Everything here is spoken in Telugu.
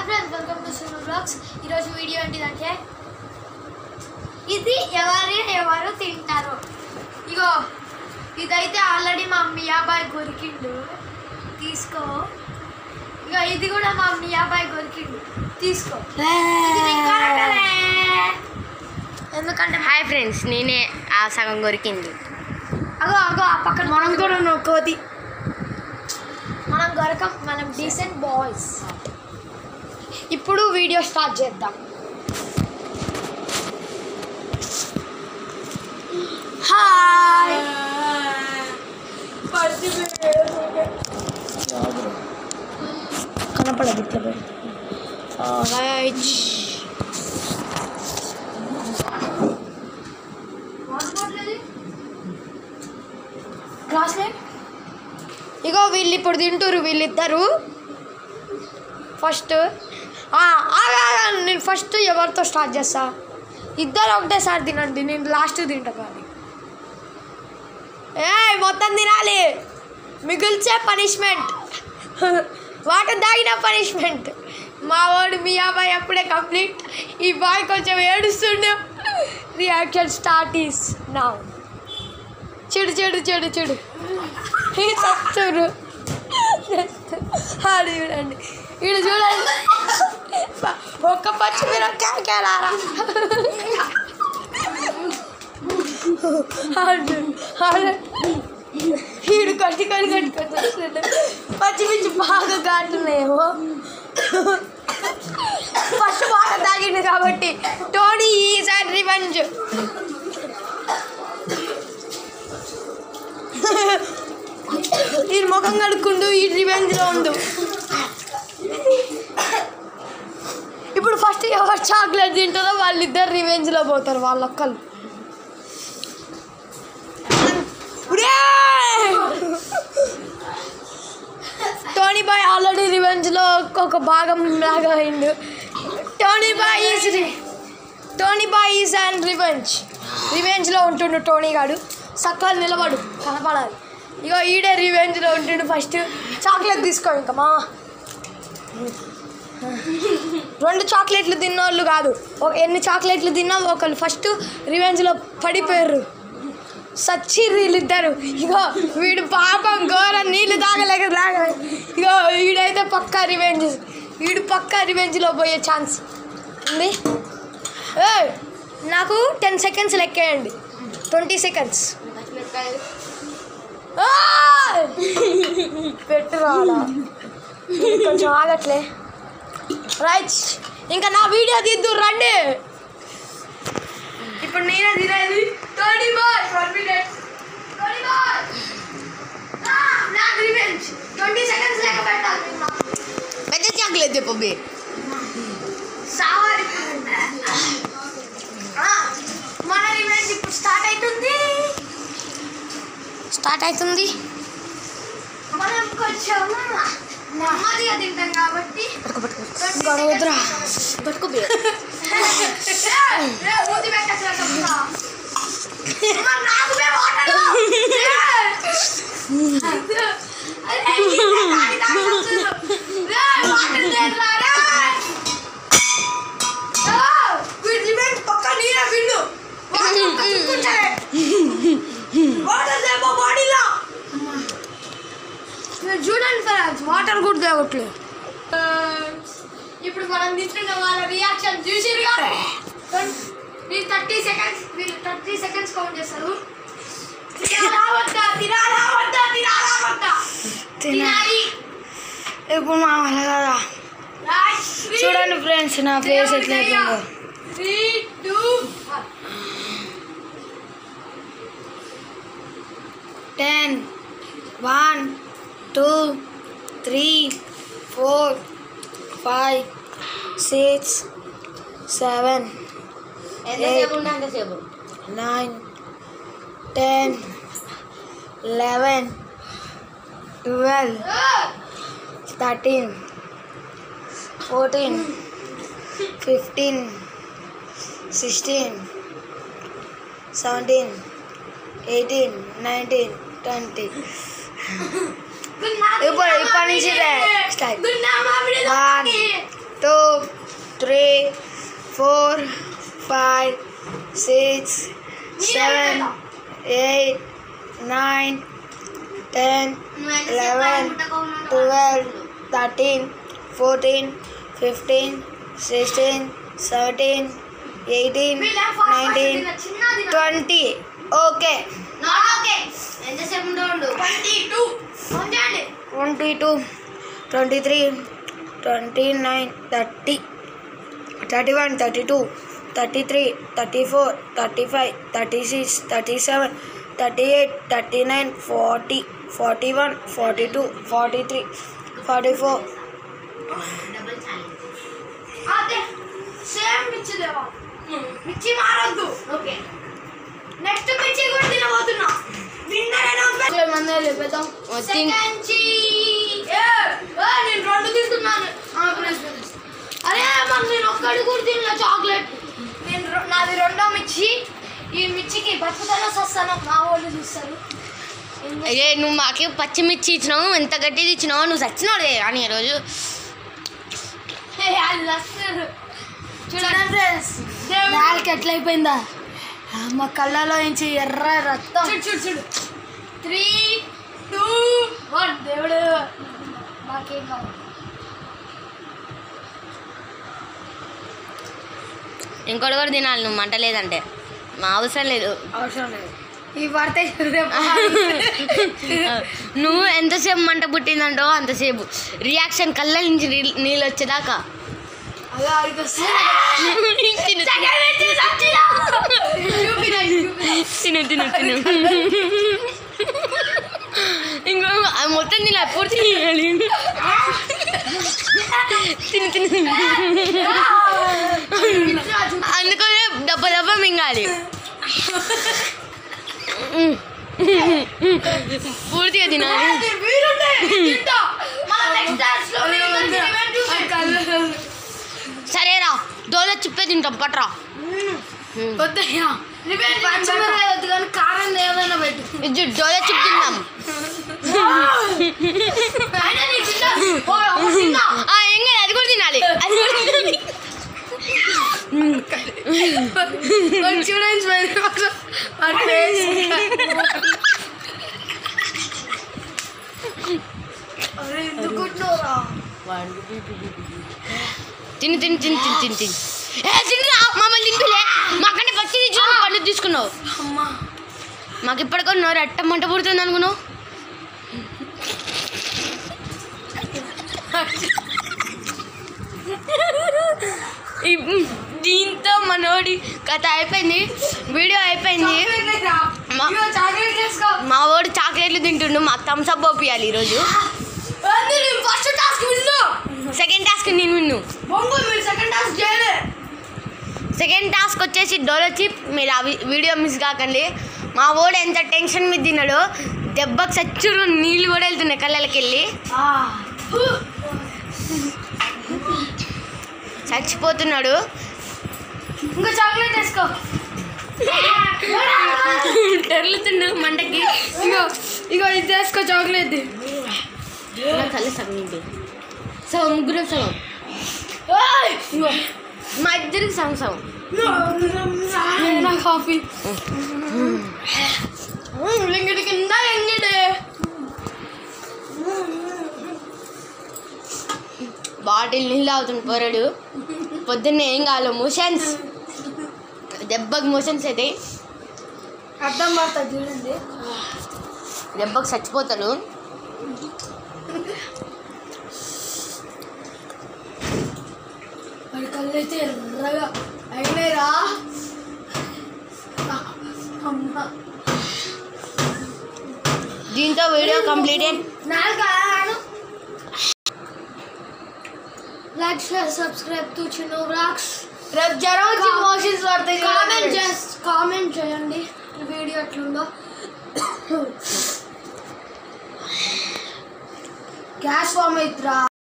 Friends, welcome to Sunu blogs. ఈరోజు వీడియో ఏంటిదంటే ఇది ఎవరు తింటారు. ఇగో ఇదైతే ఆల్రెడీ మా మియాబాయ్ కొరికిండు, తీసుకో. ఇగో ఇది కూడా మా మియాబాయ్ కొరికిండు, తీసుకో. ఎందుకంటే హాయ్ ఫ్రెండ్స్, నేనే ఆ సగం కొరికింది. అగో అగో ఆ పక్కన మనం కూడా కోతి. మనం గొరకం, మనం డీసెంట్ బాయ్స్. ఇప్పుడు వీడియో స్టార్ట్ చేద్దాం. హాయ్, కనపడదు ఇట్లా. క్లాస్మేట్ ఇగో వీళ్ళు ఇప్పుడు తింటారు, వీళ్ళిద్దరు. ఫస్ట్ నేను ఫస్ట్ ఎవరితో స్టార్ట్ చేస్తా? ఇద్దరు ఒకటేసారి తినండి, నేను లాస్ట్ తింటా. కానీ మొత్తం తినాలి, మిగిల్చే పనిష్మెంట్, వాటర్ తాగిన పనిష్మెంట్. మా వాడు మియాబాయ్ అప్పుడే కంప్లీట్. ఈ బాయ్ కొంచెం ఏడుస్తుండే. Reaction start is now. చెడు చెడు చెడు చెడు చచ్చురు. ఆడు చూడండి, వీడు చూడండి, ఒక్క పచ్చి మీరు కేరారా. వీడు కట్టుకొని పచ్చిమిర్చి బాగా కాటున్నాయేమో. ఫస్ట్ బాగా తాగిండు కాబట్టి టోనీ ఈజ్ అండ్ రివెంజ్. ఈ ముఖం కడుక్కుండు, ఈ రివెంజ్లో ఉండు. ఇప్పుడు ఫస్ట్ ఎవరు చాక్లెట్ తింటారో వాళ్ళిద్దరు రివెంజ్లో పోతారు, వాళ్ళ ఒక్కళ్ళు. టోనీ బాయ్ ఆల్రెడీ రివెంజ్లో ఒక భాగం లాగా అయిండు. టోనీ బాయ్ ఈజ్ అండ్ రివెంజ్లో ఉంటుండు. టోనీ గాడు సక్కలు నిలబడు, కనపడాలి. ఇగో ఈడే రివెంజ్లో ఉంటుండు. ఫస్ట్ చాక్లెట్ తీసుకో. ఇంకా మా 2 చాక్లెట్లు తిన్నోళ్ళు కాదు, ఎన్ని చాక్లెట్లు తిన్నా ఒకళ్ళు ఫస్ట్ రివెంజ్లో పడిపోయారు, సచ్చి వీళ్ళిద్దరు. ఇగో వీడు పాపం ఘోరం, నీళ్ళు తాగలేక ఇగో వీడైతే వీడు పక్కా రివెంజ్లో పోయే ఛాన్స్ ఉంది. నాకు 10 సెకండ్స్ లెక్కేయండి. 20 సెకండ్స్ పెట్టురాలా, కొంచెం ఆగట్లే. రైట్, ఇంకా నా వీడియో తీద్దు రండి. ఇప్పుడు నేనే తినేది. Tony boy 1 minute. Tony boy నా రివెంజ్ 20 సెకండ్స్ లెక్క పెట్టాలి. పెద్ద చాక్లెట్ చెప్పు. సావాలి. మన రివెంజ్ ఇప్పుడు స్టార్ట్ అవుతుంది. మనం కొంచెం నెమ్మదిగా తింటాం కాబట్టి గడవద్దురా. మూతి పెట్టచ్చు. పక్క నీరే విండు బాడీలో చూడండి ఫ్రెండ్స్, వాటర్ కూడా తేవట్లేదు. ఇప్పుడు మనం తింటున్న వాళ్ళ రియాక్షన్ చూసిరుగా. 30 సెకండ్స్ కౌంట్ చేస్తారు. తినాలి. ఇప్పుడు మా వల్ల కదా. చూడండి ఫ్రెండ్స్, నా ఫేస్ ఎట్లా 3, 2, 10 1 2 3 4 5 6 7 8 9 10 11 12 13 14 15 16 17 18 19 20. ఇప్పటి నుంచి స్టార్ట్. 1 2 4 5 6 7 8 9 10 11 12 13 14 15 16 17 18 19 20 ఓకే 22 23 29 30 31 32 33 34 35 36 37 38 39 40 41 42 43 44 సేమ్ మిర్చి దేవా మిర్చి మారొద్దు ఓకే నెక్స్ట్ మిర్చి కూడా తినబోతున్నా మంది లేపేద్దాం నేను రెండు తింటున్నాను అరే మరి నేను ఒక్కడి కూడా తిన్నా చాక్లెట్ నాది రెండో మిర్చి ఈ మిర్చికి బతుకుతానో వస్తాను మా వాళ్ళు చూస్తారు అదే నువ్వు మాకే పచ్చిమిర్చి ఇచ్చినావు ఎంత గట్టిది ఇచ్చినావు నువ్వు చచ్చినావు అని ఈరోజు చూడండి ఫ్రెండ్స్ నాలుగు ఎట్లా అయిపోయిందా మా కళ్ళలో నుంచి ఎర్ర రక్తం చూడు చూడు 3 2 1 దేవుడు మాకేం కావాలి ఇంకోటి కూడా తినాలి నువ్వు మంట లేదంటే మా అవసరం లేదు ఈ పడితే నువ్వు ఎంతసేపు మంట పుట్టిందంటో అంతసేపు రియాక్షన్ కళ్ళ నుంచి నీళ్ళు వచ్చేదాకా అలా అడిగొస్తే తిను తిను తిను ఇంకో మొత్తం తిన పూర్తి తినాలి తిను తిను అందుకనే దెబ్బ దెబ్బ మింగాలి పూర్తిగా తినాలి సరేరా దోల చిప్పే తింటాం పట్రా వద్దయ్యా వద్దు కానీ కారం ఏదైనా పెట్టు ఇది డోల చిప్ తిందాం ఏం కాదు అది కూడా తినాలి అది కూడా తినాలి చూడండి తిని తిని తిని తిని తిని తిని తినిరా మమ్మల్ని తినిపిలే మాకంటే పచ్చి తెచ్చిన పళ్ళు తీసుకున్నావు మాకు ఇప్పటికో నోరు అట్ట మంట పుడుతుంది అనుకున్నావు దీంతో మనోడి కథ అయిపోయింది వీడియో అయిపోయింది మా వాడు చాక్లెట్లు తింటుండు మాకు థమ్స్అప్ పోపియాలి ఈరోజు ఫస్ట్ టాస్క్ విన్ను సెకండ్ టాస్క్ నేను విన్ను సెకండ్ టాస్క్ చేయలే సెకండ్ టాస్క్ వచ్చేసి డోలో చిప్ మీరు ఆ వీడియో మిస్ కాకండి మా వాడు ఎంత టెన్షన్ మీద తిన్నాడో దెబ్బకి సచ్చురు నీళ్ళు కూడా వెళ్తున్నాయి కళ్ళకి వెళ్ళి చచ్చిపోతున్నాడు ఇంకా చాక్లెట్ వేసుకో తెరులుతున్నాడు మంటకి ఇగో ఇగో ఇది వేసుకో చాక్లెట్ కళ్ళ సగం ఏంటి సగం ముగ్గురు సగం మా ఇద్దరికి సగం సగం నా కాఫీ లింగిడి కింద ఎంగిడే బాటిల్ నీళ్ళు అవుతుంది పొరడు పొద్దున్నే ఏం కావాలి మోషన్స్ దెబ్బకి మోషన్స్ అయితే అర్థం పడుతుంది చూడండి దెబ్బకి చచ్చిపోతాడు వాడి కళ్ళు అయితే ఎర్రగా అయినాయిరా అమ్మా దీంతో video completed like share subscribe to Chinno vlogs రేపు జ్వరం వచ్చి మోషన్స్ పడతాయి కామెంట్ చేయండి వీడియో ఎట్లుందో గ్యాస్ ఫామ్ అవుతురా